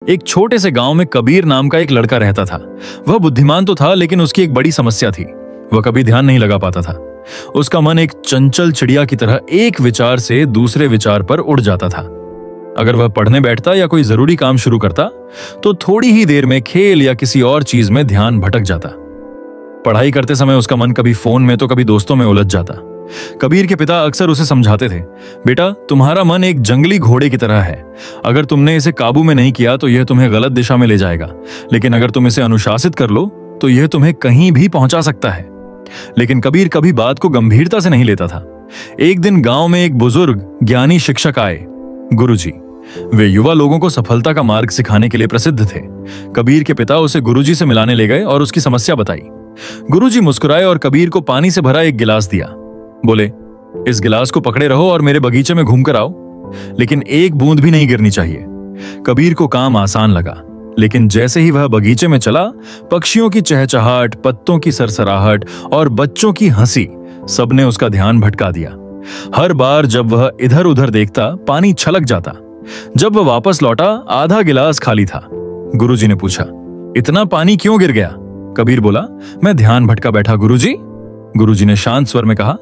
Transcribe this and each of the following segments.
एक छोटे से गांव में कबीर नाम का एक लड़का रहता था। वह बुद्धिमान तो था, लेकिन उसकी एक बड़ी समस्या थी। वह कभी ध्यान नहीं लगा पाता था। उसका मन एक चंचल चिड़िया की तरह एक विचार से दूसरे विचार पर उड़ जाता था। अगर वह पढ़ने बैठता या कोई जरूरी काम शुरू करता तो थोड़ी ही देर में खेल या किसी और चीज में ध्यान भटक जाता। पढ़ाई करते समय उसका मन कभी फोन में तो कभी दोस्तों में उलझ जाता। कबीर के पिता अक्सर उसे समझाते थे, बेटा तुम्हारा मन एक जंगली घोड़े की तरह है। अगर तुमने इसे काबू में नहीं किया तो यह तुम्हें गलत दिशा में ले जाएगा, लेकिन अगर तुम इसे अनुशासित कर लो तो यह तुम्हें कहीं भी पहुंचा सकता है। लेकिन कबीर कभी बात को गंभीरता से नहीं लेता था। एक दिन गांव में एक बुजुर्ग ज्ञानी शिक्षक आए, गुरुजी। वे युवा लोगों को सफलता का मार्ग सिखाने के लिए प्रसिद्ध थे। कबीर के पिता उसे गुरुजी से मिलाने ले गए और उसकी समस्या बताई। गुरुजी मुस्कुराए और कबीर को पानी से भरा एक गिलास दिया। बोले, इस गिलास को पकड़े रहो और मेरे बगीचे में घूम कर आओ, लेकिन एक बूंद भी नहीं गिरनी चाहिए। कबीर को काम आसान लगा, लेकिन जैसे ही वह बगीचे में चला, पक्षियों की चहचहाट, पत्तों की सरसराहट और बच्चों की हंसी सबने उसका ध्यान भटका दिया। हर बार जब वह इधर उधर देखता, पानी छलक जाता। जब वह वापस लौटा, आधा गिलास खाली था। गुरुजी ने पूछा, इतना पानी क्यों गिर गया? कबीर बोला, मैं ध्यान भटका बैठा गुरुजी। गुरुजी ने शांत स्वर में कहा,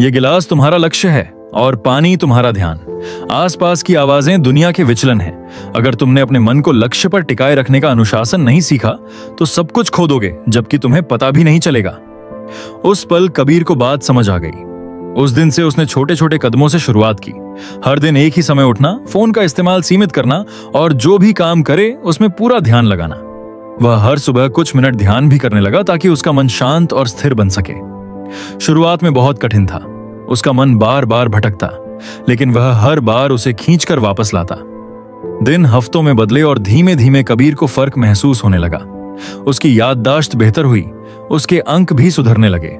यह गिलास तुम्हारा लक्ष्य है और पानी तुम्हारा ध्यान। आसपास की आवाजें दुनिया के विचलन हैं। अगर तुमने अपने मन को लक्ष्य पर टिकाए रखने का अनुशासन नहीं सीखा तो सब कुछ खो दोगे, जबकि तुम्हें पता भी नहीं चलेगा। उस पल कबीर को बात समझ आ गई। उस दिन से उसने छोटे छोटे कदमों से शुरुआत की। हर दिन एक ही समय उठना, फोन का इस्तेमाल सीमित करना और जो भी काम करे उसमें पूरा ध्यान लगाना। वह हर सुबह कुछ मिनट ध्यान भी करने लगा ताकि उसका मन शांत और स्थिर बन सके। शुरुआत में बहुत कठिन था। उसका मन बार बार भटकता, लेकिन वह हर बार उसे खींचकर वापस लाता। दिन हफ्तों में बदले और धीमे धीमे कबीर को फर्क महसूस होने लगा। उसकी याददाश्त बेहतर हुई, उसके अंक भी सुधरने लगे।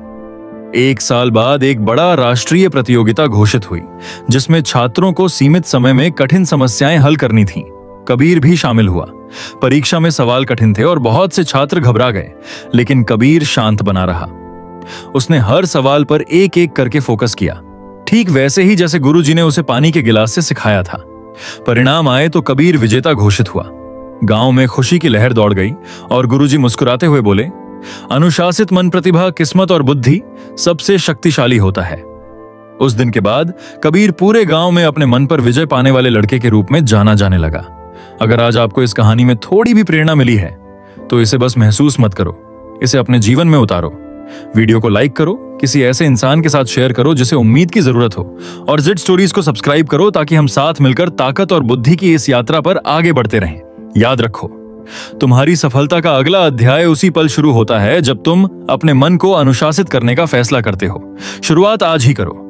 एक साल बाद एक बड़ा राष्ट्रीय प्रतियोगिता घोषित हुई, जिसमें छात्रों को सीमित समय में कठिन समस्याएं हल करनी थीं। कबीर भी शामिल हुआ। परीक्षा में सवाल कठिन थे और बहुत से छात्र घबरा गए, लेकिन कबीर शांत बना रहा। उसने हर सवाल पर एक एक करके फोकस किया, ठीक वैसे ही जैसे गुरुजी ने उसे पानी के गिलास से सिखाया था। परिणाम आए तो कबीर विजेता घोषित हुआ। गांव में खुशी की लहर दौड़ गई और गुरुजी मुस्कुराते हुए बोले, अनुशासित मन, प्रतिभा, किस्मत और बुद्धि सबसे शक्तिशाली होता है। उस दिन के बाद कबीर पूरे गांव में अपने मन पर विजय पाने वाले लड़के के रूप में जाना जाने लगा। अगर आज आपको इस कहानी में थोड़ी भी प्रेरणा मिली है तो इसे बस महसूस मत करो, इसे अपने जीवन में उतारो। वीडियो को लाइक करो, किसी ऐसे इंसान के साथ शेयर करो जिसे उम्मीद की जरूरत हो, और जिट स्टोरीज को सब्सक्राइब करो ताकि हम साथ मिलकर ताकत और बुद्धि की इस यात्रा पर आगे बढ़ते रहें। याद रखो, तुम्हारी सफलता का अगला अध्याय उसी पल शुरू होता है जब तुम अपने मन को अनुशासित करने का फैसला करते हो। शुरुआत आज ही करो।